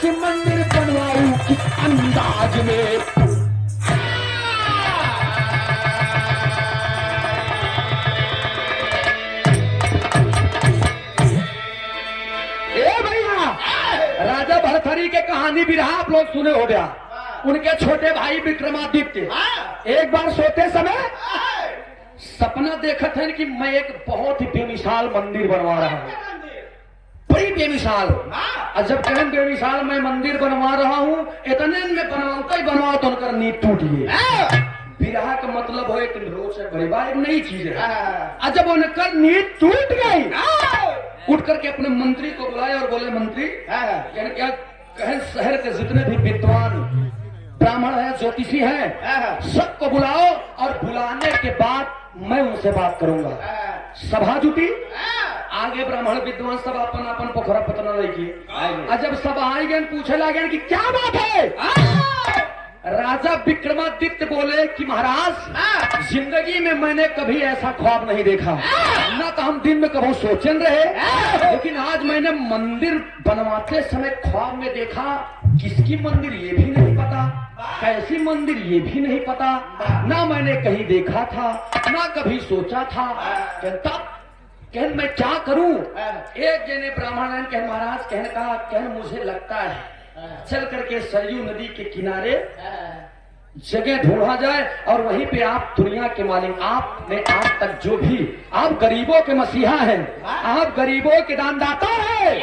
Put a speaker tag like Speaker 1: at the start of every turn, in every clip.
Speaker 1: कैसे मंदिर बनवाऊं किस अंदाज में। राजा भरथरी के कहानी भी रहा, आप लोग सुने हो गया। उनके छोटे भाई विक्रमादित्य एक बार सोते समय सपना देखा था कि मैं एक बहुत ही बेमिसाल मंदिर बनवा रहा हूँ, बड़ी बेमिसाल। और जब कहन बेमिसाल मैं मंदिर बनवा रहा हूँ, इतने में बनवाता ही बनवाओ तो उनका नींव टूट गई। विरह का मतलब हो एक रोज से बड़ी बात, एक नई चीज है। और जब उनका नींव टूट गई, उठ करके अपने मंत्री को बुलाए और बोले मंत्री क्या कहें शहर के जितने भी विद्वान ब्राह्मण है, ज्योतिषी है, सबको बुलाओ और बुलाने के बाद मैं उनसे बात करूंगा। सभा जुटी, आगे ब्राह्मण विद्वान सब अपन अपन पोखरा पतना लगी। और जब सब आई गए पूछे लगे कि क्या बात है, राजा विक्रमादित्य बोले कि महाराज जिंदगी में मैंने कभी ऐसा ख्वाब नहीं देखा, ना तो हम दिन में कभी सोचन रहे, लेकिन आज मैंने मंदिर बनवाते समय ख्वाब में देखा। किसकी मंदिर ये भी नहीं पता, कैसी मंदिर ये भी नहीं पता, ना मैंने कहीं देखा था ना कभी सोचा था। तब कहन मैं क्या करूं। एक जने ब्राह्मण कह महाराज कहने कहा, कहन मुझे लगता है चल करके सरयू नदी के किनारे जगह ढूंढा जाए और वहीं पे आप दुनिया के मालिक, आपने आज तक जो भी, आप गरीबों के मसीहा हैं, आप गरीबों के दानदाता हैं,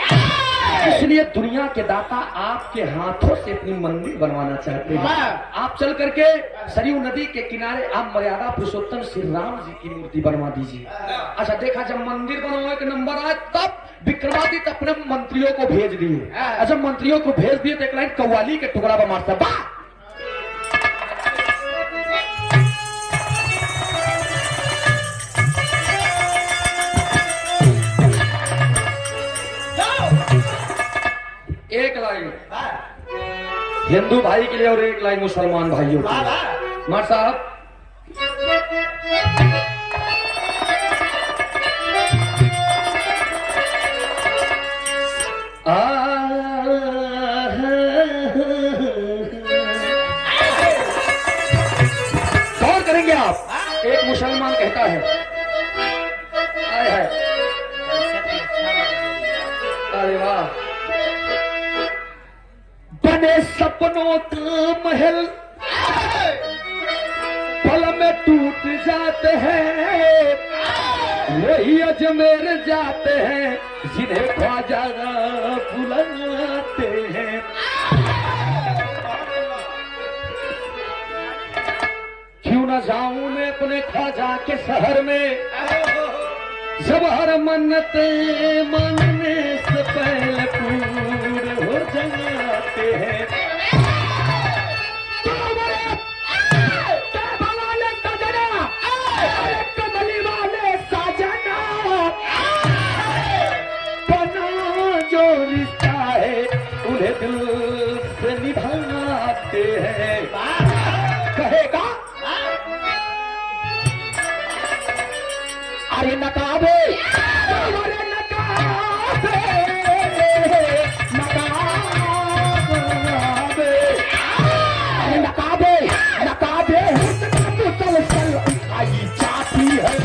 Speaker 1: इसलिए दुनिया के दाता आपके हाथों से अपनी मंदिर बनवाना चाहते हैं। आप चल करके सरयू नदी के किनारे आप मर्यादा पुरुषोत्तम श्री राम जी की मूर्ति बनवा दीजिए। अच्छा देखा, जब मंदिर बनवाने के नंबर आए तब विक्रमादित्य अपने मंत्रियों को भेज दिए। अच्छा मंत्रियों को भेज दिए तो एक लाइन कव्वाली के टुकड़ा पर मारता बा। एक लाइन हिंदू भाई के लिए और एक लाइन मुसलमान भाइयों के लिए। मार साहब गौर करेंगे आप। एक मुसलमान कहता है, आए है, अरे वाह, बने सपनों का महल पल में टूट जाते हैं, वही अजमेर जाते हैं जिन्हें ख्वाजा बुलाते हैं। क्यों न जाऊं मैं अपने ख्वाजा के शहर में, जब हर मन्नते मांगने से पहले पूरे हो जाते हैं। कमली वाले साजना बना जो रिश्ता है उन्हें दिल से निभाते हैं। कहेगा अरे नकाबे, अरे नकाबे, नकाबे, अरे नकाबे, नकाबे मुसलसल उठाई जाती है।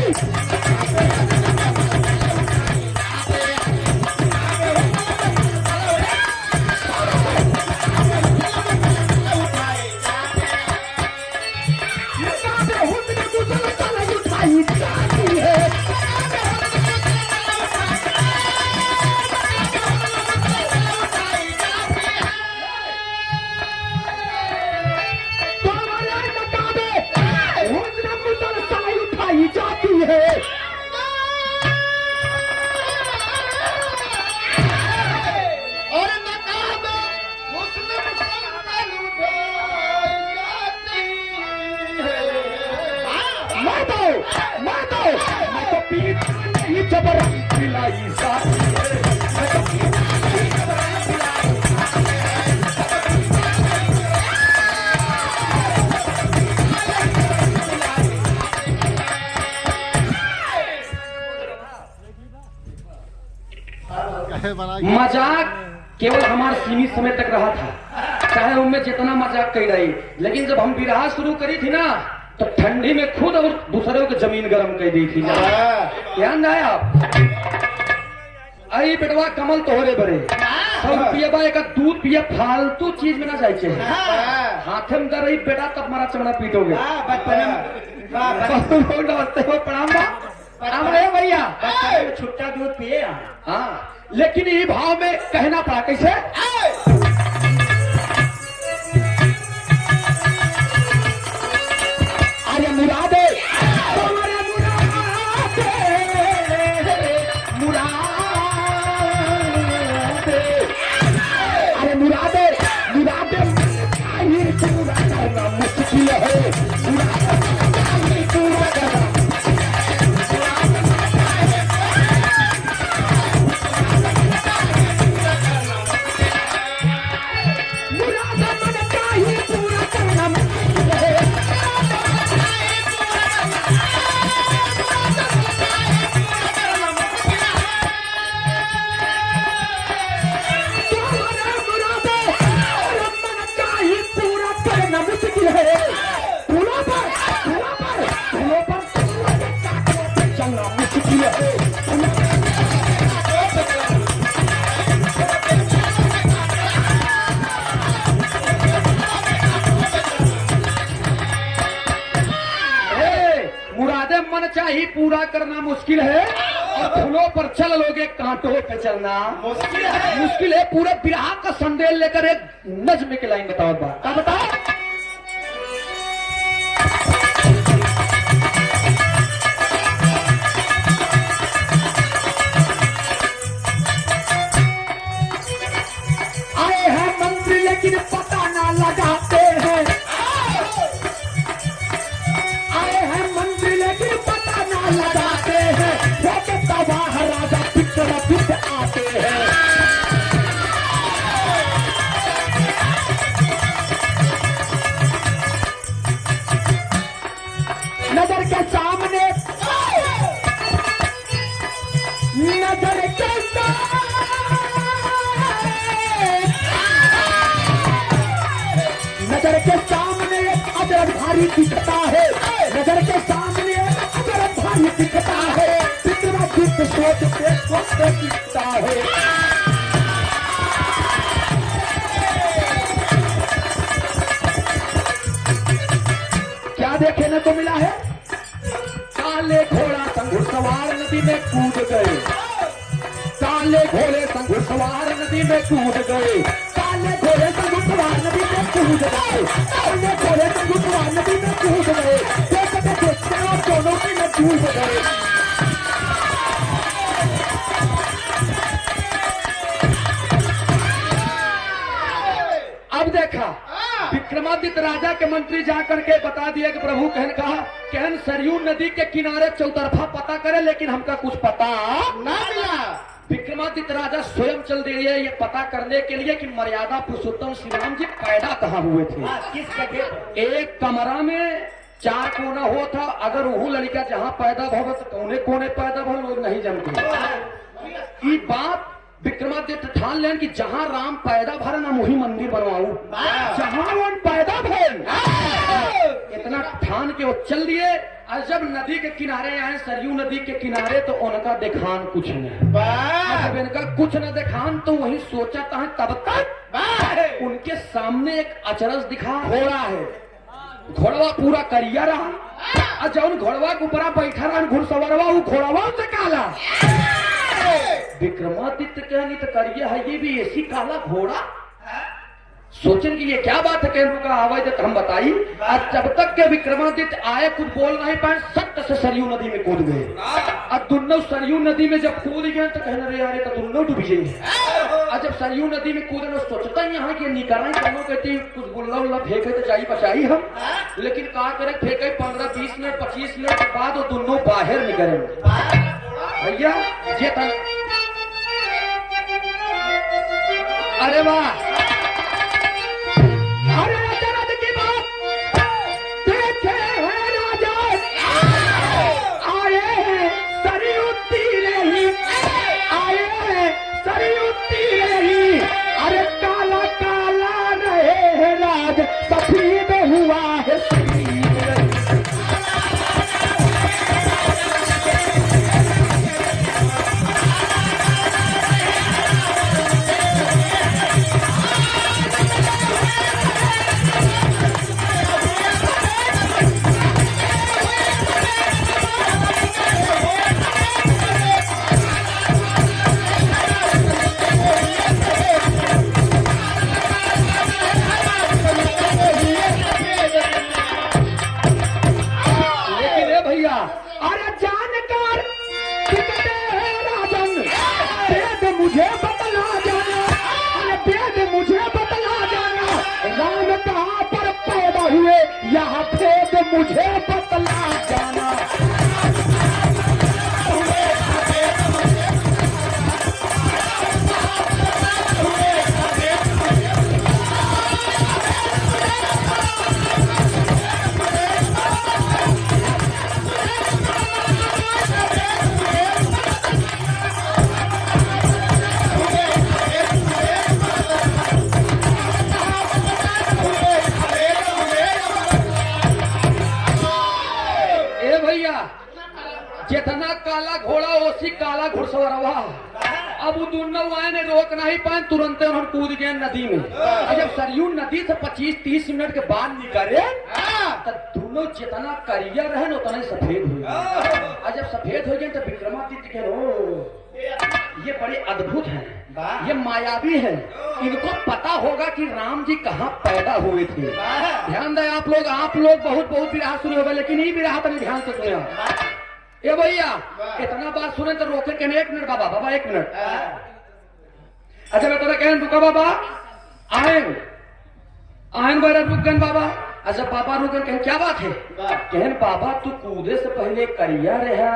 Speaker 1: मजाक केवल हमारे सीमित समय तक रहा था, चाहे उनमें जितना मजाक कर रही, लेकिन जब हम विराह शुरू करी थी ना तो ठंडी में खुद और दूसरों की जमीन गर्म कर दी थी। ध्यान रहे आप। आई बेटवा कमल तोहरे बड़े सब पिएबा एक दूध पिए, फालतू चीज में ना जाए। हाथे में दर रही बेटा तब मारा चमड़ा पीटोगे। नमस्ते हो, प्रणाम प्रणाम भैया।
Speaker 2: छुट्टा दूध पिए।
Speaker 1: हाँ, लेकिन ये भाव में कहना पड़ा कैसे? अरे मुरादे मुरादे मुरादे पूरा करना मुश्किल है। पूरा करना चाहिए पूरा करना मुश्किल है, और फूलों पर चल लोगे कांटों पे चलना मुश्किल है। पूरे विराह का संदेश लेकर एक नज्म की लाइन बताओ। क्या बताओ? आए हैं मंत्री लेकिन पता ना लगाते हैं। आए हैं मंत्री लेकिन पता ना लगाते हैं। वो के तबाह राजा पिट आते हैं। नजर के सामने नजर के नजर के सामने अजर भारी दिखता है। नजर के सामने अजर भारी दिखता है। कितना दुख सोच के वक्त दिखता है। क्या देखने को मिला है? काले घोड़ा संग सवार नदी में कूद गए। काले घोड़े संग सवार नदी में कूद गए। काले घोड़े संग सवार नदी में कूद गए। काले घोड़े संग सवार नदी में कूद गए। देखते देखते और दोनों की में डूब गए। अब देखा विक्रमादित्य राजा के मंत्री जाकर के बता दिया कि प्रभु कहन सरयू नदी के किनारे चौतरफा पता करे, लेकिन हमका कुछ पता ना मिला। विक्रमादित्य राजा स्वयं चल दिए ये पता करने के लिए कि मर्यादा पुरुषोत्तम श्री राम जी पैदा कहाँ हुए थे।
Speaker 2: किस जगह?
Speaker 1: एक कमरा में 4 कोना हो था। अगर वो लड़का जहाँ पैदा भव तो कौने कोने पैदा भव लोग नहीं जानते। ये बात विक्रमादित्य ठान लें कि जहाँ राम पैदा भर ना वही मंदिर बनवाऊ। जहाँ वो पैदा भर इतना ठान के वो चल दिए। और जब नदी के किनारे आए, सरयू नदी के किनारे, तो उनका देखान कुछ नहीं। जब इनका कुछ न देखान तो वही सोचा था। तब तक उनके सामने एक अचरज दिखा। घोड़ा है, घोड़वा पूरा करिया रहा, और जब घोड़वा के ऊपर बैठा रहा घुड़सवारवा, वो घोड़वा से काला। विक्रमादित्य कहनी तो करिए है, ये भी ऐसी काला घोड़ा। सोचें कि ये क्या बात है। कहने का आवाज तो हम बताई। आज जब तक के विक्रमादित्य आए कुछ बोल नहीं पाए, सट से सरयू नदी में कूद गए। और दोनों सरयू नदी में जब कूद गए तो कहने रहे यार तो दोनों डूब जाएंगे। और जब सरयू नदी में कूदने सोचता ही यहाँ की निकालें दोनों, कहती कुछ गुल्ला उल्ला फेंके तो चाहिए बचाई हम, लेकिन कहा करे फेंके 15-20 मिनट 25 मिनट के बाद वो दोनों बाहर निकलेंगे। भैया ये था। अरे वाह, अरे अचरज की बात देखे हैं राजा। आए हैं सरयू तीरे ही, आए हैं सरयू तीरे ही, आज सफेद हुआ है शरीर। अरे जानकार कितने हैं राजन, वेद मुझे बतला जाना, अरे वेद मुझे बतला जाना, राम कहाँ पर पैदा हुए यह वेद मुझे बतला जाना। जितना काला घोड़ा ओसी काला घुड़सवरवा। अब वो दोनों आए ने रोक नहीं पाए, तुरंत उन्होंने कूद गए नदी में। जब सरयू नदी से 25-30 मिनट के बाद निकले तो दोनों जितना करिया रहे न उतना सफेद हुए। और जब सफेद हो गए तो विक्रमादित्य कह रहे ये बड़े अद्भुत हैं, ये मायावी हैं, इनको पता होगा कि राम जी कहाँ पैदा हुए थे। ध्यान दें आप लोग बहुत विराह सुने होगा, लेकिन ये विराह तो ध्यान से सुने। ए भैया इतना बात सुने तो रोके कहने 1 मिनट बाबा 1 मिनट। अच्छा मैं तो कहन रुका बाबा आयन बारा रुक गन बाबा। अच्छा बाबा रुक गन, क्या बात है? कहन बाबा तू कूदे से पहले करिया रहा,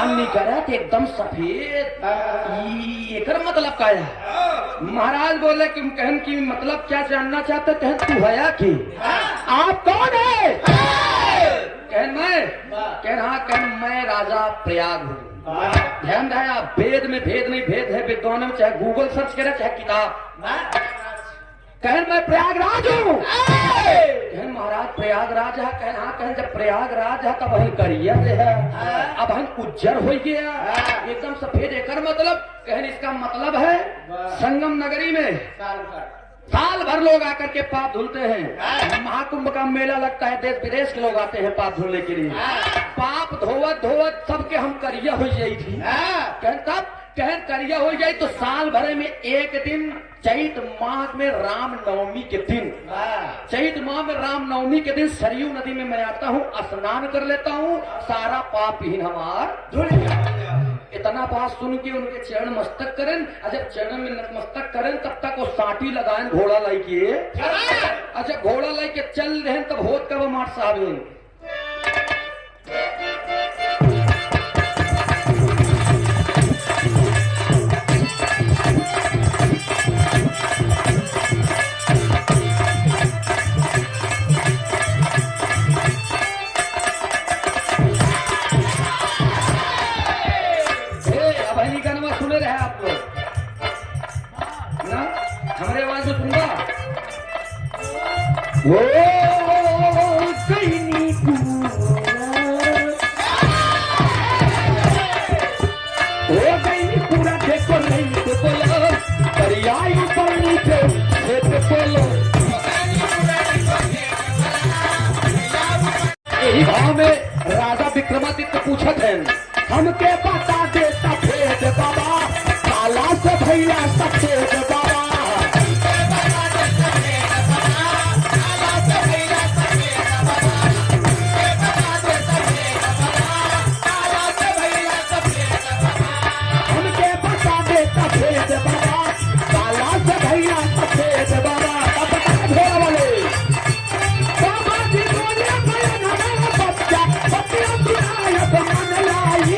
Speaker 1: अन्नी करा तो एकदम सफेद, एकर मतलब क्या है? महाराज बोले कि कहन की मतलब क्या जानना चाहते? कहन तू है कि आप कौन है? कहन मैं राजा प्रयाग हूँ। ध्यान रहे आप, वेद में भेद नहीं, भेद है विद्वान में, चाहे गूगल सर्च करे चाहे किताब। कहन मैं प्रयागराज हूँ। कहन महाराज प्रयागराज है? कहन जब प्रयागराज है तब हम करिया है, अब हम उज्जर हो गया एकदम सफेद। एकर मतलब कहन इसका मतलब है संगम नगरी में साल भर लोग आकर के पाप धुलते हैं। महाकुंभ का मेला लगता है, देश विदेश के लोग आते हैं पाप धुलने के लिए। पाप धोवत धोवत सबके हम करिया हो जाई थी। कहन करिया हो जाए तो साल भरे में एक दिन चैत माह में राम नवमी के दिन, चैत माह में राम नवमी के दिन सरयू नदी में मैं आता हूँ, स्नान कर लेता हूँ, सारा पाप ही हमार धुल जाता। इतना बात सुन के उनके चरण मस्तक करें। जब चरण में नतमस्तक करें तब तक वो साटी लगाए घोड़ा लाई के। अच्छा घोड़ा लाई के चल रहे तब होत कब मार साहब सुने रहे आप लोग ना, हमारे आवाज में सुनगा वो कहीं पूरा देखो नहीं तो बोलो दरियाई पर नीचे बोलो। यही भाव में राजा विक्रमादित्य पूछत है, हमके बता दे सफेद बाबा, काला से भैया सफेद बाबा। हमके बता दे सफेद बाबा, काला से भैया सफेद बाबा। घोड़ा वाले बाबा जी बोले बच्चा बच्चा सुनायत मन लाई।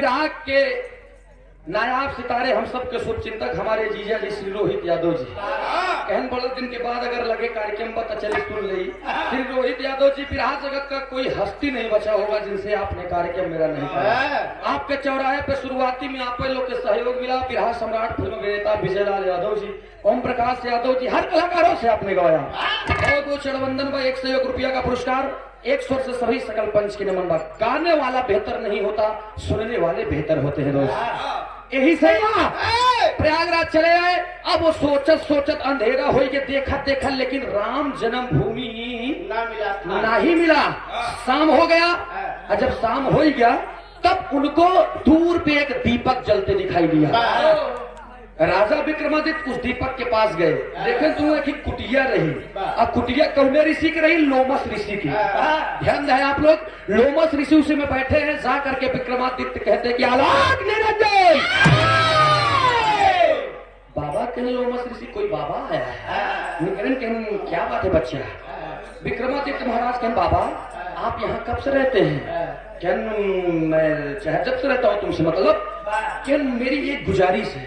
Speaker 1: फिराक के नायाब सितारे, हम सब के शुभचिंतक हमारे जीजा जी श्री रोहित यादव जी, कहन बड़े दिन के बाद अगर लगे कार्यक्रम पता चले सुन ली। श्री रोहित यादव जी, बिरहा जगत का कोई हस्ती नहीं बचा होगा जिनसे आपने कार्यक्रम मेरा नहीं किया। आपके चौराहे पे शुरुआती में आप लोग के सहयोग मिला। बिरहा सम्राट फिल्म अभिनेता विजयलाल यादव जी, ओम प्रकाश यादव जी, हर कलाकारों से आपने गवाया। बहुत बहुत चढ़वंदन व 101 रुपया का पुरस्कार। एक स्वर से सभी सकल पंच की नमन। गाने वाला बेहतर नहीं होता, सुनने वाले बेहतर होते हैं दोस्त। यही से प्रयागराज चले आए। अब वो सोचत अंधेरा हो गया, देखा लेकिन राम जन्मभूमि ना ही मिला। शाम हो गया, और जब शाम हो गया तब उनको दूर पे एक दीपक जलते दिखाई दिया। राजा विक्रमादित्य उस दीपक के पास गए, देखे तो एक कुटिया रही। अब कुटिया कौने ऋषि की रही? लोमस ऋषि की। ध्यान दें आप लोग, लोमस ऋषि उसी में बैठे हैं। जा करके विक्रमादित्य कहते कि आलोक निरंजन। बाबा कहें लोमस ऋषि, कोई बाबा है? कहें क्या बात है बच्चा? विक्रमादित्य महाराज कहें बाबा आप यहाँ कब से रहते हैं? कहन मैं चाहे जब से रहता हूँ तुमसे, मतलब कहन मेरी एक गुजारिश है।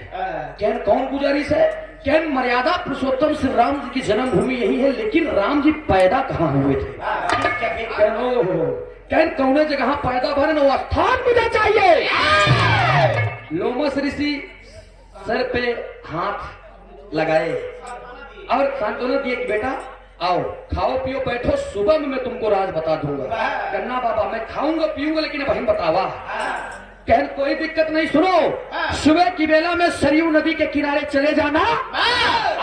Speaker 1: कहन कौन गुजारिश है? कहन मर्यादा पुरुषोत्तम श्री राम जी की जन्मभूमि यही है, लेकिन राम जी पैदा कहाँ हुए थे? कहन कौन जगह पैदा भरे न वो स्थान मुझे चाहिए। लोमस ऋषि सर पे हाथ लगाए और सांत्वना दिए कि बेटा आओ खाओ पियो बैठो, सुबह में मैं तुमको राज बता दूंगा। कहना बाबा मैं खाऊंगा पीऊंगा, लेकिन बहन बतावा। कहन कोई दिक्कत नहीं, सुनो सुबह की बेला में सरयू नदी के किनारे चले जाना,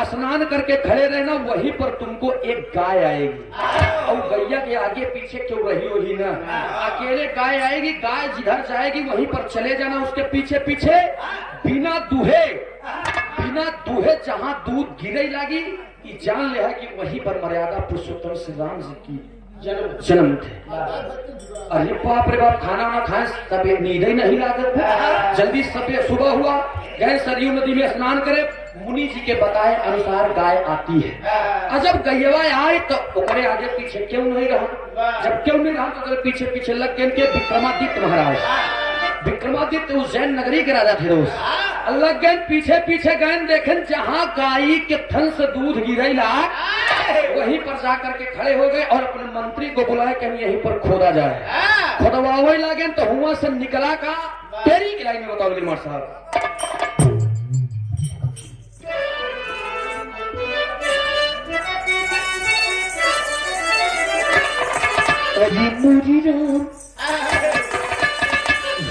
Speaker 1: स्नान करके खड़े रहना, वहीं पर तुमको एक गाय आएगी। और गैया के आगे पीछे क्यों रही हो ही ना, अकेले गाय आएगी। गाय जिधर जाएगी वहीं पर चले जाना, उसके पीछे पीछे बिना दूहे जहाँ दूध गिरे लगी कि जान ले है कि वहीं पर मर्यादा पुरुषोत्तम श्री राम जी की जन्म थे। अरे बाप रे बाप, खाना ना खाए तब नींद ही नहीं लागत है। जल्दी सुबह हुआ, गए सरयू नदी में स्नान करे। मुनि जी के बताए अनुसार गाय आती है। और जब गैया आए तो ओकरे आगे पीछे क्यों नहीं रहा? जब क्यों नहीं रहा तो पीछे पीछे लग के विक्रमादित्य महाराज, विक्रमादित्य उज्जैन नगरी के राजा थे दोस्त। अलग गए पीछे पीछे गए, देखें जहाँ गाय के थन से दूध गिरेला वहीं पर जाकर के खड़े हो गए और अपने मंत्री को बुलाए कि यहीं पर खोदा जाए। खोदवावे लगे तो हुआ से निकला का तेरी की लाइन में बताओ गिरमार साहब।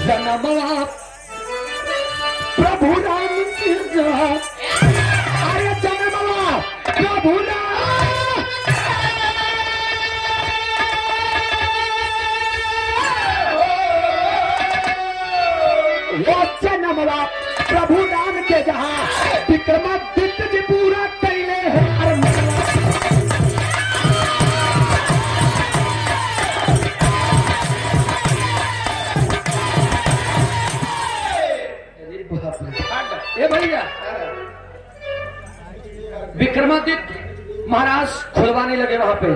Speaker 1: जन्मवा प्रभु राम की जय, अरे जन्मवा प्रभु राम, वो जन्मवा प्रभु राम के जहाँ विक्रमादित्य जी पूरा कैले है। ए भैया, विक्रमादित्य महाराज खुदवाने लगे। वहां पे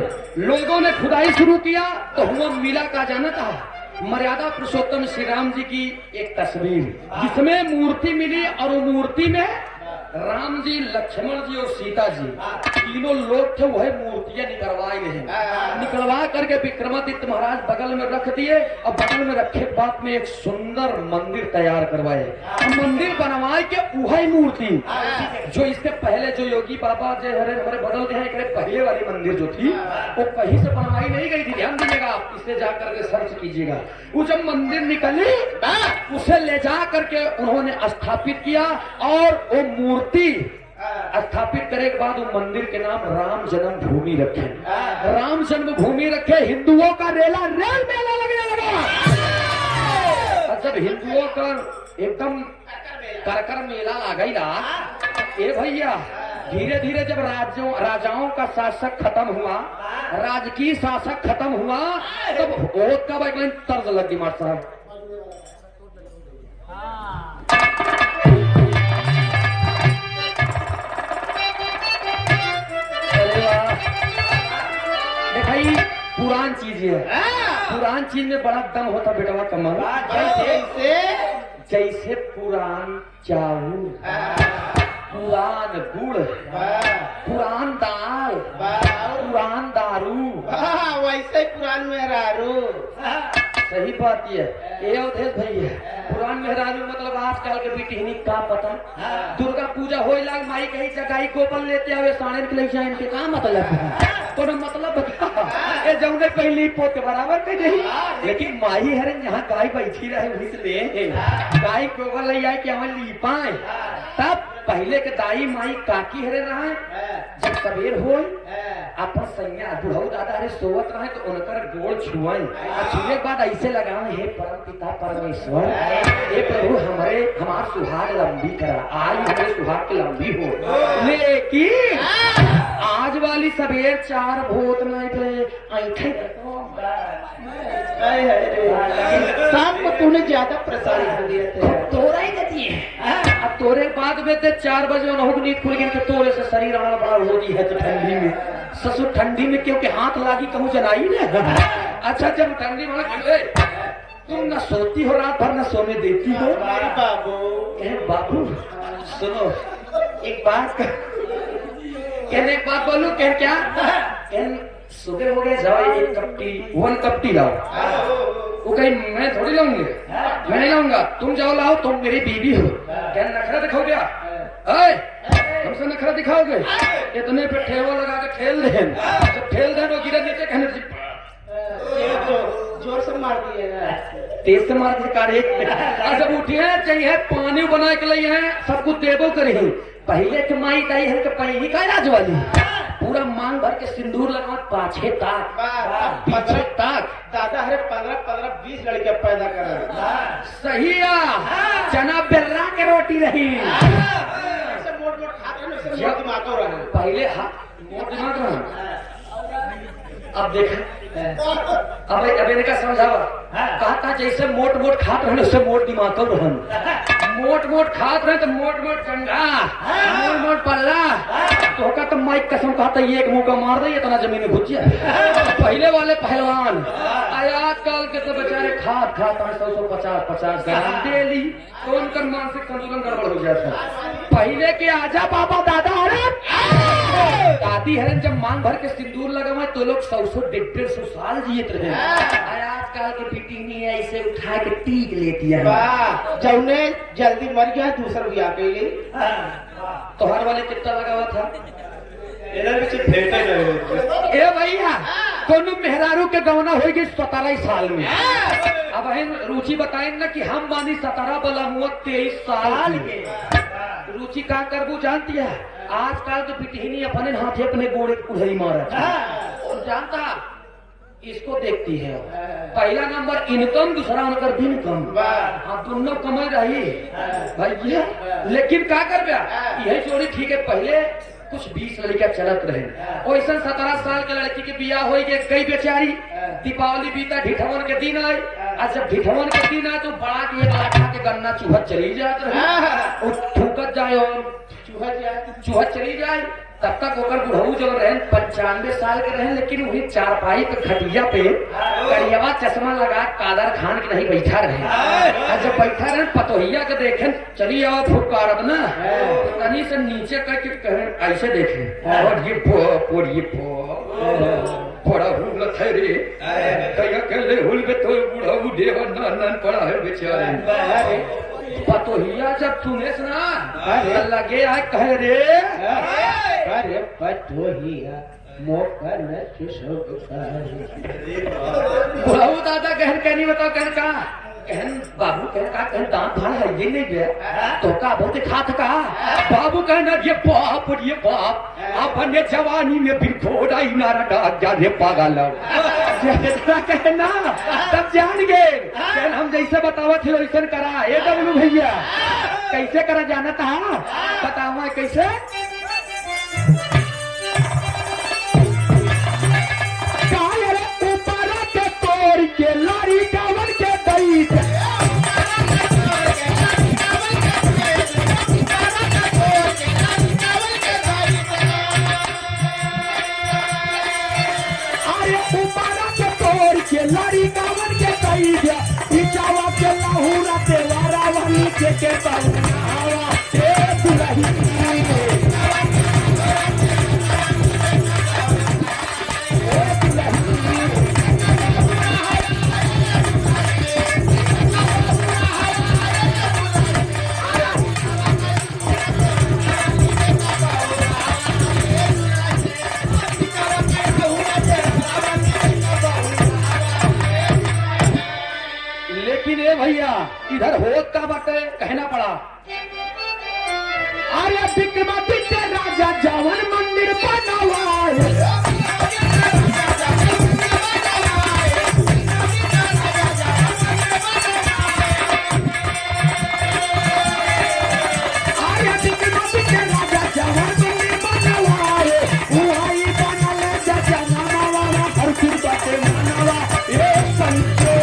Speaker 1: लोगों ने खुदाई शुरू किया तो हुआ मिला का जाना था मर्यादा पुरुषोत्तम श्री राम जी की एक तस्वीर, जिसमें मूर्ति मिली और वो मूर्ति में राम जी, लक्ष्मण जी और सीता जी तीनों लोग थे। वही मूर्तियां निकलवाई रहे। निकलवा करके विक्रमादित्य महाराज बगल में रख दिए और बगल में रखे बाद में एक सुंदर मंदिर तैयार करवाए। मंदिर बनवाए के वही मूर्ति जो इसके पहले जो योगी बाबा जो हमारे बदल गए हैं, पहले वाली मंदिर जो थी वो कहीं से बनवाई नहीं गई थी। ध्यान दीजिएगा, आप इसे जाकर के सर्च कीजिएगा। वो जब मंदिर निकली उसे ले जा करके उन्होंने स्थापित किया और वो मूर्ति स्थापित करने के बाद वो मंदिर के नाम राम जन्मभूमि रखे। राम जन्मभूमि रखे, हिंदुओं का रेल मेला लगने लगा। और जब हिंदुओं का एकदम करकर मेला आ गई ना, ए भैया धीरे धीरे जब राजाओं का शासक खत्म हुआ, राजकीय शासक खत्म हुआ, तब वोट का एक तर्ज लग गई मार साहब। पुरान चीज है, पुरान चीज में बड़ा दम होता बेटवा कमल। जैसे पुरान चावल, पुरान गुड़, पुरान दाल, पुरान दारू।
Speaker 2: वैसे पुरान मेहरारू।
Speaker 1: सही बात ये अवधेश भैया, पुरान मेहरारू मतलब आजकल के बेटी का पता। दुर्गा पूजा हो लाग माई कहीं जगाई गोपल लेते आवे साढ़े के जाए, इनके का मतलब है? कोनो मतलब बता ए जौने पहली पोत के बराबर के नहीं, लेकिन माई हरे यहाँ गाय बैठी रहे वही से ले गाय गोबर ले आए कि हम ली पाए। तब पहले के दाई माई काकी हरे रहे, जब सवेर हो अपन सैया बुढ़ऊ दादा हरे सोवत रहे तो उनकर गोड़ छुआई, छुए के बाद ऐसे लगावे, हे परम पिता परमेश्वर, हे प्रभु हमार सुहाग लंबी करा, आज हमारे सुहाग की लंबी हो। लेकिन आज वाली सवेर 4 भूत नहीं थे,
Speaker 2: शाम को तूने ज्यादा प्रसारित हो दिया थे।
Speaker 1: तोरा ही गति है। अब तोरे बाद में 4 बजे नींद खुल गई, तोरे से शरीर आना बड़ा हो गई है। तो ठंडी में ससुर ठंडी में क्योंकि हाथ लागी कहूँ जलाई ना। अच्छा जब ठंडी में तुम न सोती हो रात भर, न सोने देती हो। बाबू सुनो एक बात, कहने एक बात बोलूं, कह क्या सुबह हो गए, जाओ 1 कप टी लाओ। वो कहीं मैं थोड़ी लाऊंगी, मैं नहीं लाऊंगा, तुम जाओ लाओ, तुम मेरी बीवी हो। क्या नखरा दिखाओगे? हमसे नखरा दिखाओगे? इतने पे ठेवा लगा के ठेल दे, जब ठेल दे तो गिरा नीचे, कहने
Speaker 2: जोर से मार दिए,
Speaker 1: तेज से मार दिया। जब उठिए चाहिए पानी बना के लिए है, सब कुछ देवो करे। पहले के माई ताई है कि पहली का राज वाली पूरा मांग भर के सिंदूर लगा, पाछे ताक पीछे ताक।
Speaker 2: दादा हरे 15-20 लड़के पैदा कर।
Speaker 1: सही चना बेर्रा के रोटी रही,
Speaker 2: मोट मोट खाते रहे।
Speaker 1: पहले मोट दिमाग रहा। अब देख अब इनका समझावा, कहा जैसे मोट मोट खात रहे उससे मोट दिमाग रहन, मोट मोट खात रहे तो मोट मोट कंडा, मोट मोट पल्ला। तो का तो माइक कसम कहता है एक मुंह मार दे इतना जमीन में घुस जाए। पहले वाले पहलवान आजकल के तो बेचारे खात खाता है 100-150 ग्राम डेली, तो उनका मानसिक संतुलन गड़बड़ हो जाता है। पहले के आजा बाबा दादा हरे दादी हरन जब मांग भर के सिंदूर लगा तो लोग 100-150 साल जियत रहे। आजकल के बेटी नहीं है, इसे उठा के टीक लेती है।
Speaker 2: जौने जल्दी मर गया दूसरा भी आ गई।
Speaker 1: तो हर वाले कितना लगा हुआ था?
Speaker 2: ए
Speaker 1: भैया कोनो मेहरारू के गवना हो गई 17 साल में। अब रुचि बताए ना कि हम बानी 17 बला 23 साल के। रुचि का करबू जानती है? आजकल के पिटहिनी अपने हाथे अपने गोड़े कुल्हड़ी मारा और जानता इसको देखती है। पहला नंबर इनकम, दूसरा उनका इनकम, हाँ दोनों कमाई रही भैया। लेकिन क्या कर यही जोड़ी ठीक है। पहले कुछ 20 लड़कियां चलत रहे, वैसा 17 साल के लड़की के बियाह हो गई बेचारी। दीपावली बीता, ढिठवन के दिन आए, और जब ढिठवन के दिन आए तो बड़ा के 1 लाख के गन्ना चूहत चली जात रहे, ठुकत जाए और चूहत चली जाए। तब तक ओकर बुढ़ऊ जब रहे 95 साल के रहे, लेकिन वही चारपाई पे खटिया पे करियावा चश्मा लगा कादर खान के नहीं बैठा रहे। और जब बैठा रहे पतोहिया के देखे चली आओ फुकारब ना, तो कहीं से नीचे करके कहे ऐसे देखे और ये बड़ा हुल थे रे कहिया के ले हुल के तो बुढ़ऊ देव नन पड़ा है बेचारे। पतोहिया जब सुने ना लगे आए कहे रे
Speaker 2: अरे पतोहिया मोकर में
Speaker 1: बुढ़ऊ दादा कहन कहनी बताओ कहन का कहन बाबू कहन का कहन दांत भाड़ है ये नहीं गया तो का बहुत खात का बाबू कहना ये बाप अपने जवानी में भी घोड़ा ही नारा डाक जाने पागल कहना तब जान गए कहन हम जैसे बतावा थे वैसे करा। ये डब्लू भैया कैसे करा जाना था बतावा कैसे? के लारी कावन के दई अरे उपारा के तोड़ के लारी कावन के दई चावा के लाहूरा तेवारा वाली बच्चे के पहुनावा ए दुल्हन लेकिन ए भैया इधर होत का बाटे कहना पड़ा। अरे विक्रमादित्य राजा जवन मंदिर बनवाए अरे विक्रमादित्य राजा जवन मंदिर बनवाए वही बनल जनमावा धरती बाटे मनवा ए संतो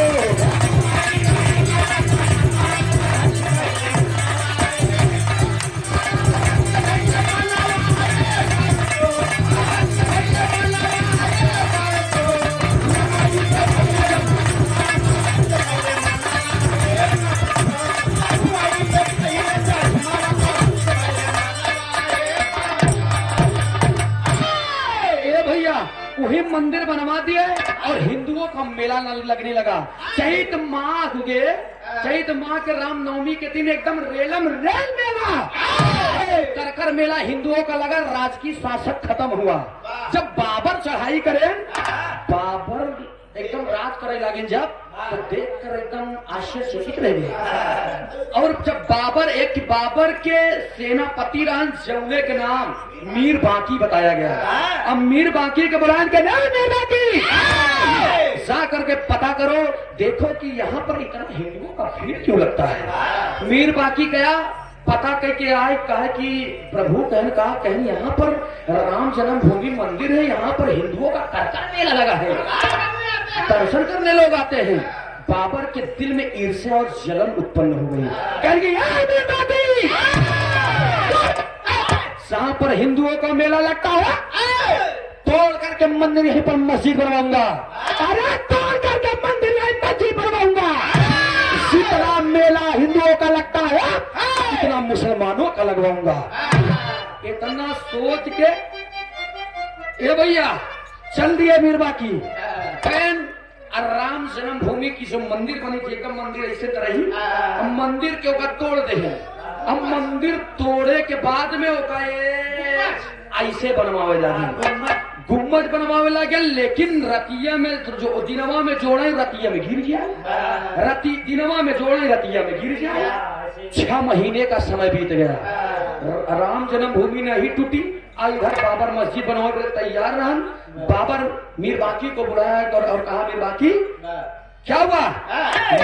Speaker 1: वही मंदिर बनवा दिए और हिंदुओं का मेला लगने लगा। चैत माह के रामनवमी के दिन एकदम रेलम रेल मेला कर मेला हिंदुओं का लगा। राजकीय शासक खत्म हुआ। जब बाबर चढ़ाई करे, बाबर एकदम राज करे लगे, जब तो देख कर एकदम आश्चर्यचकित रह गए। और जब बाबर के सेनापति रान जौने के नाम मीर बाकी बताया गया। अब मीर बाकी के बुलान के नाम मीर बाकी जा करके पता करो, देखो कि यहाँ पर इतना हिंदुओं का भीड़ क्यों लगता है। मीर बाकी गया, पता करके आए, कहा कि प्रभु कहन यहाँ पर राम जन्मभूमि मंदिर है, यहाँ पर हिंदुओं का करका मेला लगा है, दर्शन करने लोग आते हैं। बाबर के दिल में ईर्ष्या और जलन उत्पन्न हो गई। कहेंगे जहां पर हिंदुओं का मेला लगता है तोड़ करके मंदिर यहीं पर मस्जिद बनवाऊंगा। अरे तोड़ करके मंदिर यहीं मस्जिद बनवाऊंगा। जितना मेला हिंदुओं का लगता है इतना मुसलमानों का लगवाऊंगा। इतना सोच के ए भैया चल दिए मीर बाकी। राम जन्मभूमि की जो मंदिर बनी थी, एकदम मंदिर ऐसे तरह ही, अब मंदिर के ऊपर तोड़ दे। अब मंदिर तोड़े के बाद में ऐसे बनवावे लगे, गुम्बद बनवावे लगे। लेकिन रतिया में जो दिनवा में जोड़े रतिया में गिर गया, दिनवा में जोड़े रतिया में गिर गया। 6 महीने का समय बीत गया, राम जन्मभूमि नहीं टूटी। इधर बाबर मस्जिद बनवा के तैयार रहन। बाबर मीर बाकी को बुलाया और कहा मीर बाकी क्या हुआ,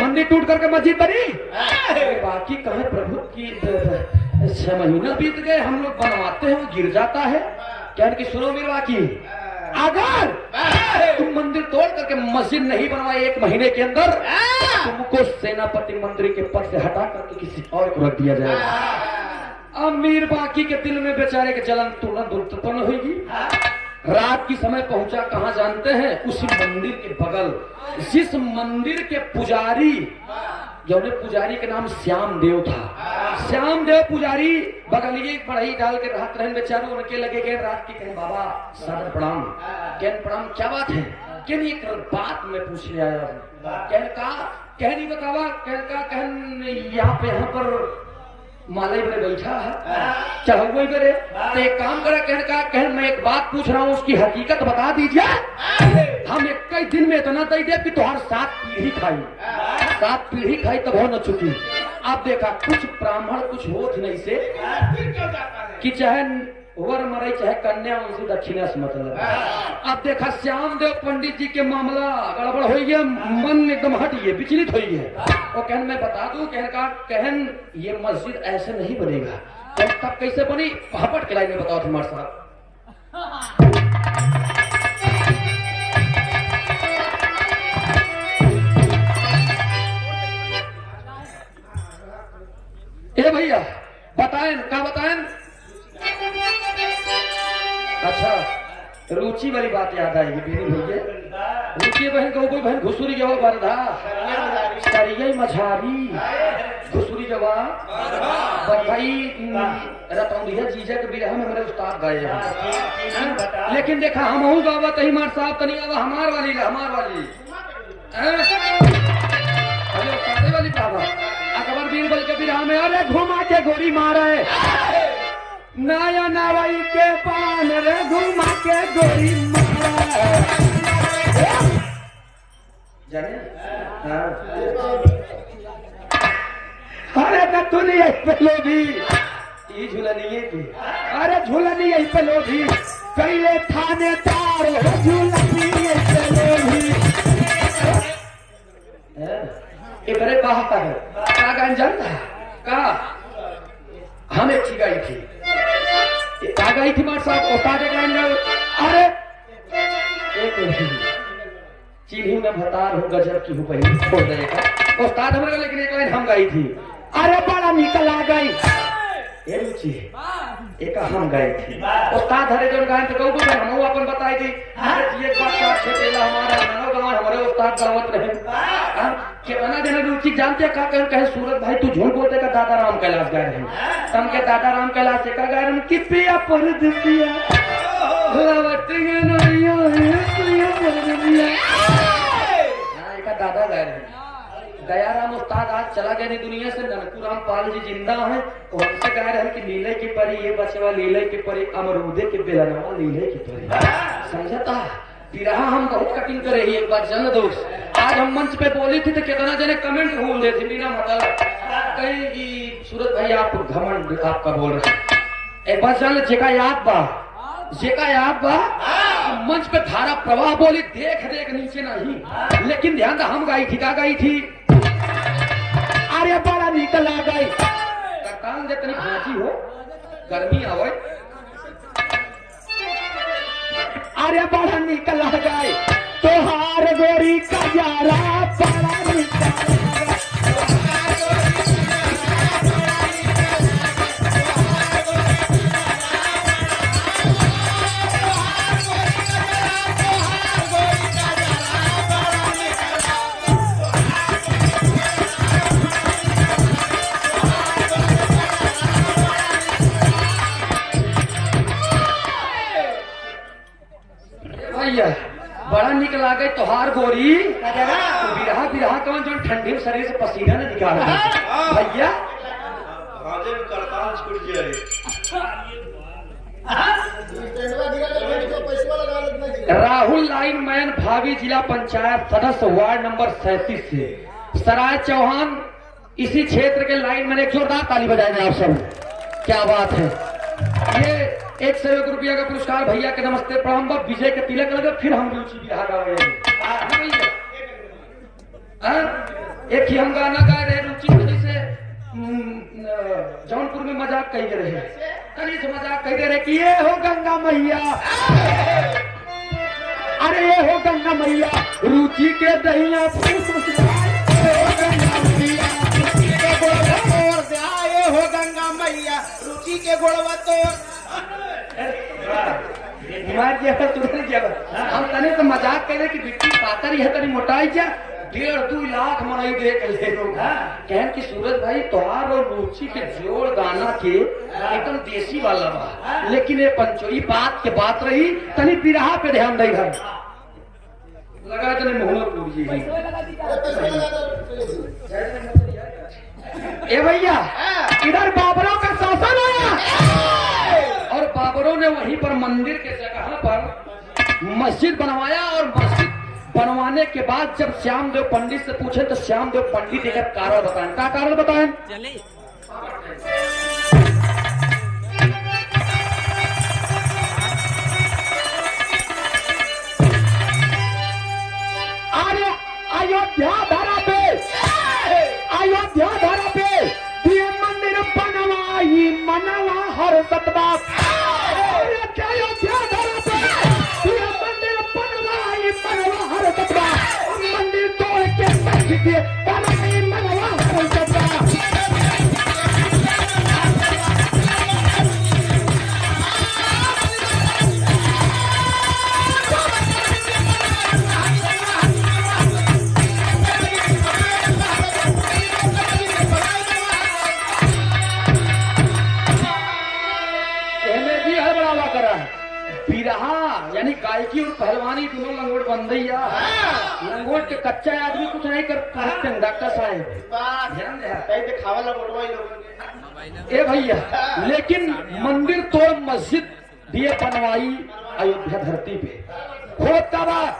Speaker 1: मंदिर टूट करके मस्जिद बनी। बाकी कहे प्रभु की 6 महीना बीत गए, हम लोग बनवाते हैं वो गिर जाता है। कहने की सुनो मीर बाकी, अगर तुम मंदिर तोड़ करके मस्जिद नहीं बनवाए 1 महीने के अंदर, तुमको सेनापति मंत्री के पद से हटा करके किसी और को रख दिया जाएगा। अब मीर बाकी के दिल में बेचारे के जलन तुरंत उत्पन्न होगी। रात की समय पहुंचा, कहां जानते हैं, उसी मंदिर के बगल, जिस मंदिर के पुजारी, जो पुजारी के नाम श्याम देव था। श्याम देव पुजारी बगलिए बढ़ई डाल के रात रहन बेचारे, उनके लगे गए रात की। कहें बाबा सादर प्रणाम। प्रणाम, क्या बात है? कहन एक बात मैं पूछने आया हूँ। कह नहीं बतावा। यहाँ पर मालय बड़े बैठा है, चढ़ो वही बड़े, तो एक काम करे। कहन मैं एक बात पूछ रहा हूँ, उसकी हकीकत बता दीजिए। हम एक दिन में इतना दे दे कि तुम्हार 7 पीढ़ी खाई, 7 पीढ़ी खाई तब हो न चुकी। आप देखा कुछ ब्राह्मण कुछ होत नहीं से कि चाहे वर मरे चाहे कन्या, उनसे दक्षिणा से मतलब। अब देखा श्याम देव पंडित जी के मामला गड़बड़ हो गया, मन एकदम हट गए, विचलित हो गए। और कहन मैं बता दूं, कहन ये मस्जिद ऐसे नहीं बनेगा। तब कैसे बनी, पहापट के लाइन में बताओ तुम्हारे साहब। ए भैया बताएं, क्या बताएं? अच्छा, रुचि वाली बात याद आएगी। रुचि बहन को कोई बहन घुसूरी गया बरधा सरिये गई मझारी घुसुरी जवाब भाई रतौंदिया जीजा के बिरहा में मेरे उस्ताद गए हैं। लेकिन देखा हम हूँ गावत ही मार साहब तनी अब हमार वाली अरे उस्तादे वाली बाबा अकबर बीरबल के बिरहा में अरे घुमा के गोरी मारे नया नवाई के पान रे घुमा के गोरी मारे जाने अरे तो तू नहीं पहले भी ये झूलनी की अरे झूलनी यही पहले भी पहले थानेदार झूलनी पहले भी इधरे बाहर है का गंजन का हम एक गाई थी का गई थी मार साहब उस्ताद अरे एक चिन्ही में भतार हूँ गजब की हूँ पहले छोड़ देगा उस्ताद हमारे लेकिन एक लाइन हम गाई थी अरे बड़ा निकल आ गई ये रुचि एक हम गए थे उस्ताद हरे जो गायन तो कहूँ हम अपन बताई थी एक बात का छेला हमारा मानव गाँव हमारे उस्ताद गावत रहे कितना दिन रुचि जानते का कहे सूरत भाई तू झूठ बोलते का दादा राम कैलाश गाय रहे तम के दादा राम कैलाश से का गाय रहे किस पिया परदेसिया दादा गए रहे दयाराम उस्ताद आज चला गया नहीं दुनिया से ननकू राम पाल जी जिंदा है तो हमसे कह रहे हैं कि लीले की परी ये बचवा लीले की परी अमरूदे के बेलनवा लीले की परी समझता बिरहा हम बहुत कठिन करे ही एक बार जन दोस्त आज हम मंच पे बोली थी तो कितना जने कमेंट भूल देते बिना मतलब कहीं कि सूरत भाई आप घमंड आपका बोल रहे एक बार जन जेका याद बा मंच पे धारा प्रवाह बोली देख नीचे नहीं लेकिन ध्यान दा हम गाई थी का गाई थी अरे बड़ा निकल आ गई कान दे तनी भाजी हो गर्मी आवे अरे बड़ा निकल आ गई तोहार गोरी का यारा बड़ा निकल बड़ा निकल आ गई तोहार गोरी बिरहा बिरहा कौन जो ठंडी शरीर से पसीना ने निकाल भैया राहुल लाइन मैन भावी जिला पंचायत सदस्य वार्ड नंबर 37 से सराय चौहान इसी क्षेत्र के लाइन मैन एक जोरदार ताली बजाएंगे आप सब क्या बात है ये 101 रुपया का पुरस्कार भैया के नमस्ते प्रणाम विजय के तिलक लगे फिर हम रुचि बिरहा गा रहे एक ही हम गाना गा रहे रुचि जैसे जौनपुर में मजाक कही रहे कहीं से मजाक कही रहे कि ये हो गंगा मैया अरे ये हो गंगा मैया रुचि के दहिया
Speaker 2: हो गंगा मैया रुचि के गोड़वा तो
Speaker 1: हम तने तो मजाक करे कि बिट्टी पातर ही है तनी मोटाई जा 1.5-2 लाख मनाई देख ले लोग कहन कि सूरज भाई तोहार और रुचि के जोड़ गाना के एकदम देसी वाला बा लेकिन ये पंचोई बात के बात रही तनी बिरहा पे ध्यान दे घर लगा तने मोहम्मदपुर जी ए भैया इधर बाबरों का शासन आया और बाबरों ने वहीं पर मंदिर के जगह पर मस्जिद बनवाया और मस्जिद बनवाने के बाद जब श्यामदेव पंडित से पूछे तो श्यामदेव पंडित एक कारण बताएं क्या कारण बताएं अयोध्या धारा पे दिए मंदिर बनवाई मनवा हर सतबात अयोध्या धारा पे दिए मंदिर बनवाई मनवा हर सतबात मंदिर तोड़ के मस्जिद बनवाई मनवा हर सतबात गायकी और पहलवानी दोनों लंगोट बन गई या लंगोट के कच्चा आदमी कुछ नहीं कर सकते हैं, डॉक्टर साहब ध्यान दे।
Speaker 2: कहीं दिखावा लगोटवा ही लोग
Speaker 1: ए भैया, लेकिन मंदिर तोड़ मस्जिद दिए बनवाई अयोध्या धरती पे होता बात।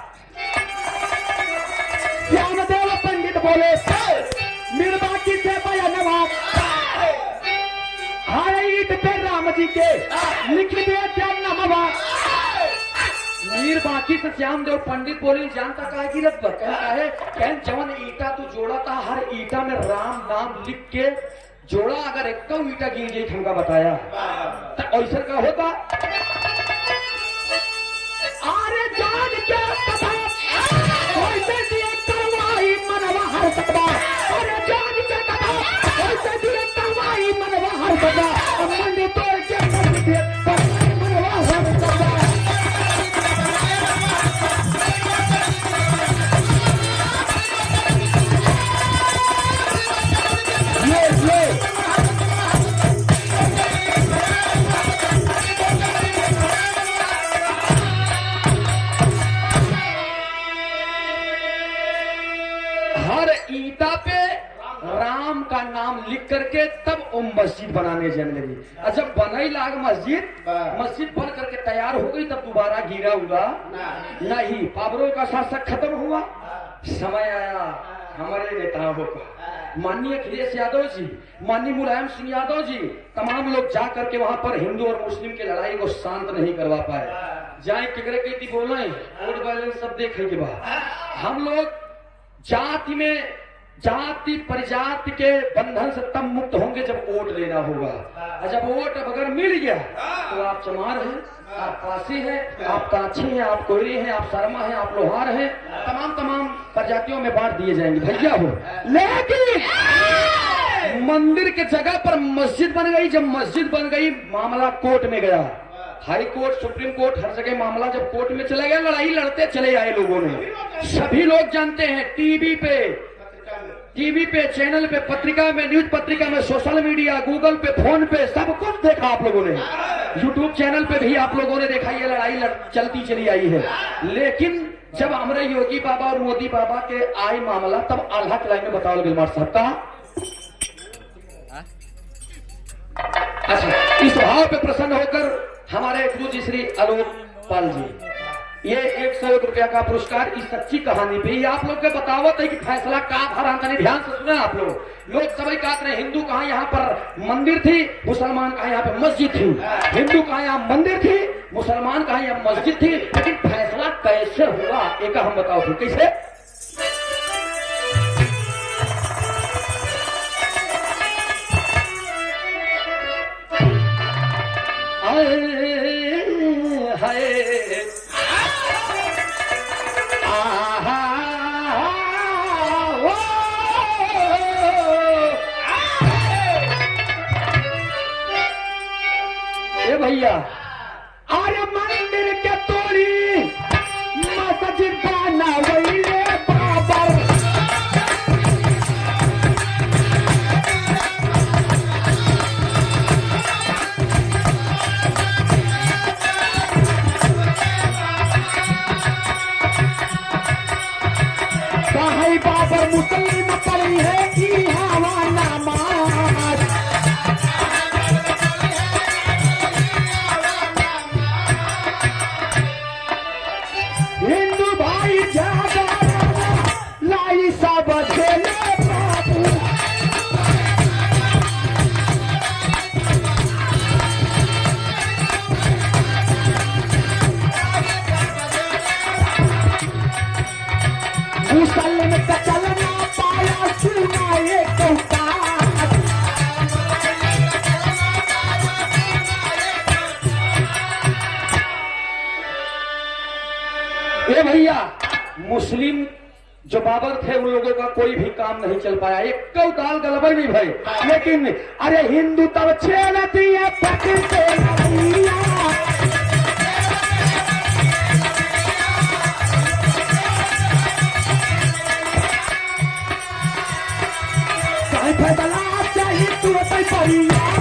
Speaker 1: श्यामदेव पंडित बोले निर्वाची से भया नवाब हारे ईट पे राम जी के लिख दे क्या नमवा। मीर बाकी से श्यामदेव पंडित बोले जानता कहा की रत है कह जवन ईटा तू जोड़ा था हर ईटा में राम नाम लिख के जोड़ा, अगर एक ईटा गिर गई हमका बताया तो ऐसा का होता। अरे जान क्या पता कैसे दिए करवाई मनवा हर सकता, अरे जान क्या पता कैसे दिए करवाई मनवा हर सकता, मंदिर तोड़ के मनवा हर सकता। हर ईटा पे राम का नाम लिख करके तब वो मस्जिद बनाने जन लगी। और जब बनाई लाग मस्जिद बन करके तैयार हो गई तब दोबारा गिरा हुआ नहीं, पावरों का शासक खत्म हुआ। समय आया हमारे नेताओं का, माननीय अखिलेश यादव जी, माननीय मुलायम सिंह यादव जी, तमाम लोग जा करके वहां पर हिंदू और मुस्लिम की लड़ाई को शांत नहीं करवा पाए। जाए किगरे की बोले वोट बैलेंस सब देखे के बाद हम लोग जाति में जाति प्रजाति के बंधन से तब मुक्त होंगे जब वोट लेना होगा। और जब वोट अगर मिल गया तो आप चमार हैं, आप पासी हैं, आप काछी हैं, आप कोयरी हैं, आप शर्मा हैं, आप लोहार हैं, तमाम प्रजातियों में बांट दिए जाएंगे भैया हो। लेकिन मंदिर के जगह पर मस्जिद बन गई। जब मस्जिद बन गई मामला कोर्ट में गया, हाई कोर्ट, सुप्रीम कोर्ट, हर जगह मामला जब कोर्ट में चला गया, लड़ाई लड़ते चले आए लोगों ने। सभी लोग जानते हैं टीवी पे, चैनल पे, पत्रिका में, न्यूज पत्रिका में, सोशल मीडिया, गूगल पे, फोन पे, सब कुछ देखा आप लोगों ने। यूट्यूब चैनल पे भी आप लोगों ने देखा ये लड़ाई चलती चली आई है। लेकिन जब हमारे योगी बाबा और मोदी बाबा के आए मामला तब आल्हा की लाइन में बताओ गिलमार साहब का। अच्छा, इस भाव पे प्रसन्न होकर हमारे गुरु जी श्री आलोक पाल जी ये 101 रुपया का पुरस्कार इस सच्ची कहानी पे ये आप लोग के बतावत है कि फैसला का भरा नहीं। ध्यान से सुना आप लोग सभी कहते हैं हिंदू कहाँ यहाँ पर मंदिर थी, मुसलमान कहाँ यहाँ पे मस्जिद थी, हिंदू कहाँ यहाँ मंदिर थी, मुसलमान कहाँ यहाँ मस्जिद थी, लेकिन फैसला कैसे हुआ एक हम बताओ फिर कैसे। भैया अरे मंदिर के तोड़ी मस्जिद बना वैले बाबर, साहिब बाबर मुस्लिम पड़ी है की हवा नमाज। हिंदू भाई ज्यादा लाई सब खेले बाबू, मुसलमान का चलना पाया सुना ये कहता। ए भैया मुस्लिम जो बाबर थे उन लोगों का कोई भी काम नहीं चल पाया, एक दाल गलबा नहीं भाई। लेकिन अरे हिंदू तब छेड़ती है पकड़ते फैसला चाहिए तू परिवार।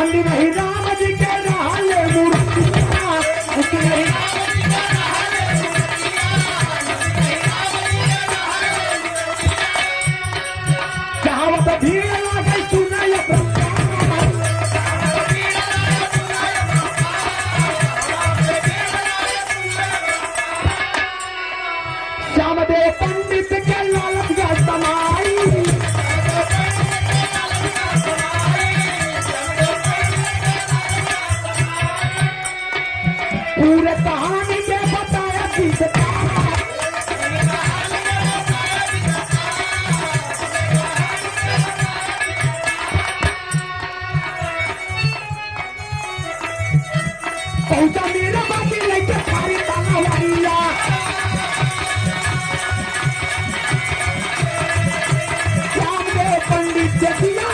Speaker 1: पंडित नहीं राम जी के रहले मूर्तिया उसके नहीं कहावत भीड़ लागे सुनाय श्यामदेव पंडित के लालच का समाई पूरे कहानी में बताया किसका पहुंचा मेरा बाकी लेके सारी ताना वालिया श्यामदेव पंडित के दिया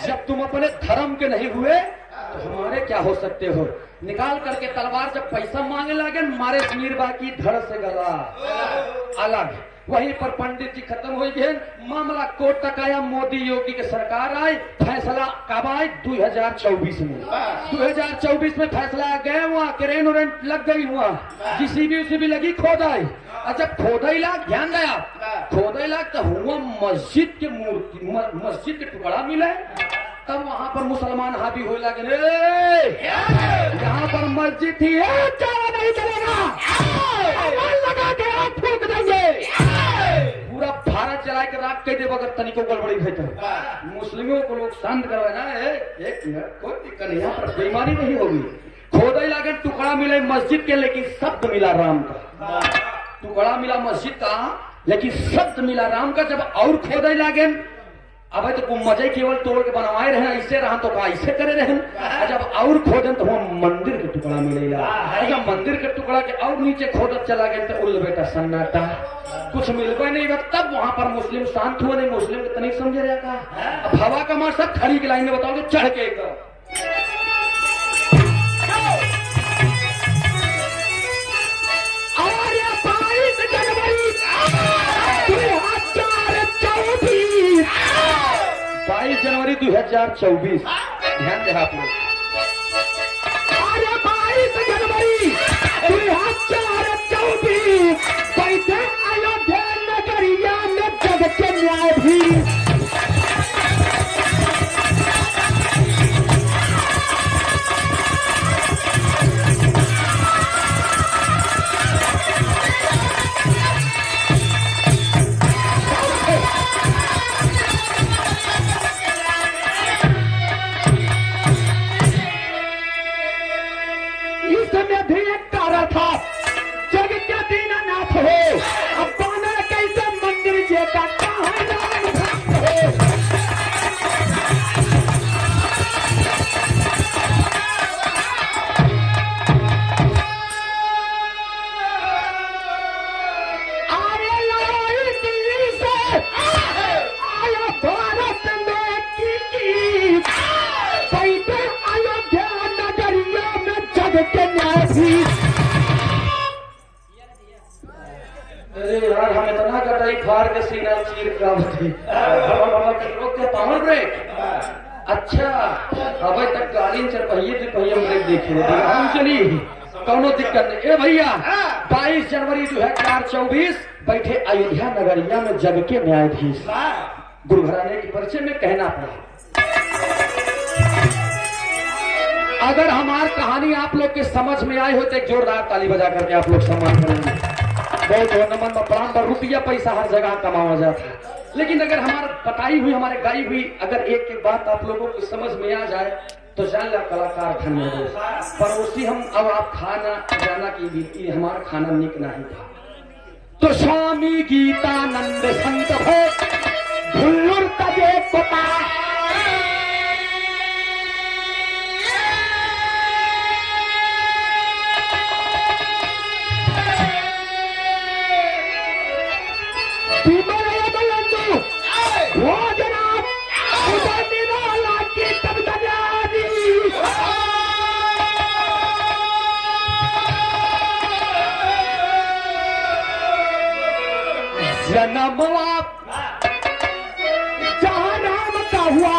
Speaker 1: जब तुम अपने धर्म के नहीं हुए तो हमारे क्या हो सकते हो। निकाल करके तलवार जब पैसा मांगे लगे मारे मीर बाकी धड़ से गला अलग। वहीं पर पंडित जी खत्म हो गए। मामला कोर्ट तक आया। मोदी योगी की सरकार आई। फैसला कब आए 2024 में। 2024 में फैसला गए वहाँ क्रेन उरेन लग गई वहाँ जीसीबी उसीबी लगी खोदाई। अच्छा खोदाई लाग ध्यान गया खोदाई लाग तो हुआ मस्जिद के मूर्ति मस्जिद के टुकड़ा मिले। तब वहां पर मुसलमान हावी हो लगे यहाँ पर मस्जिद थी चला नहीं चलेगा लगा के आप फूक देंगे। पूरा भारत चला के राख कह देव अगर तनिको गड़बड़ी है तो मुस्लिमों को लोग शांत करवाए ना एक मिनट कोई दिक्कत नहीं। यहाँ पर बेईमानी नहीं होगी। खोदाई लागे टुकड़ा मिले मस्जिद के लेकिन शब्द मिला राम का। टुकड़ा मिला मस्जिद का लेकिन शब्द मिला राम का। जब और खोदाई लागे अब तो मजे केवल तोड़ के बनवाए रहे ऐसे रहा तो ऐसे करे रहे। जब और खोदन तो वहाँ मंदिर के टुकड़ा मिलेगा। जब मंदिर के टुकड़ा के और नीचे खोदत चला गया तो उल बेटा सन्नाटा कुछ मिलबे नहीं। तब वहां पर मुस्लिम शांत हुए नहीं। मुस्लिम को तनिक समझे रहेगा। अब हवा का मार सब खड़ी की लाइन में बताओगे चढ़ के एकदम जनवरी 2024 ध्यान दे आप लोग। 22 जनवरी 2024 बैठे अयोध्या नगरिया में जग के न्यायाधीश यार हम इतना कटाई फाड़ के सीना चीर का पावर ब्रेक। अच्छा अभी तक गाड़ी चरपहिए से पहिए ब्रेक देखे हम चली कौनो दिक्कत नहीं। ए भैया 22 जनवरी 2024 बैठे अयोध्या नगरिया में जग के न्यायाधीश गुरु घराने के परिचय में कहना पड़ा। अगर हमारी कहानी आप लोग के समझ में आई हो तो एक जोरदार ताली बजा करके आप लोग सम्मान करेंगे। बहुत हो नमन मपरान पर रुपया पैसा हर जगह कमाया जाता है, लेकिन अगर हमारे बताई हुई हमारे गाई हुई अगर एक एक बात आप लोगों को समझ में आ जाए तो जान ला कलाकार धन्य हो। पड़ोसी हम अब आप खाना जाना की हमारा खाना निक नहीं था। तो स्वामी गीतानंद संत भुल्लुर तजे कोता वो जनाब उधर वाला की तब तजादी जन्म जहाँ राम का हुआ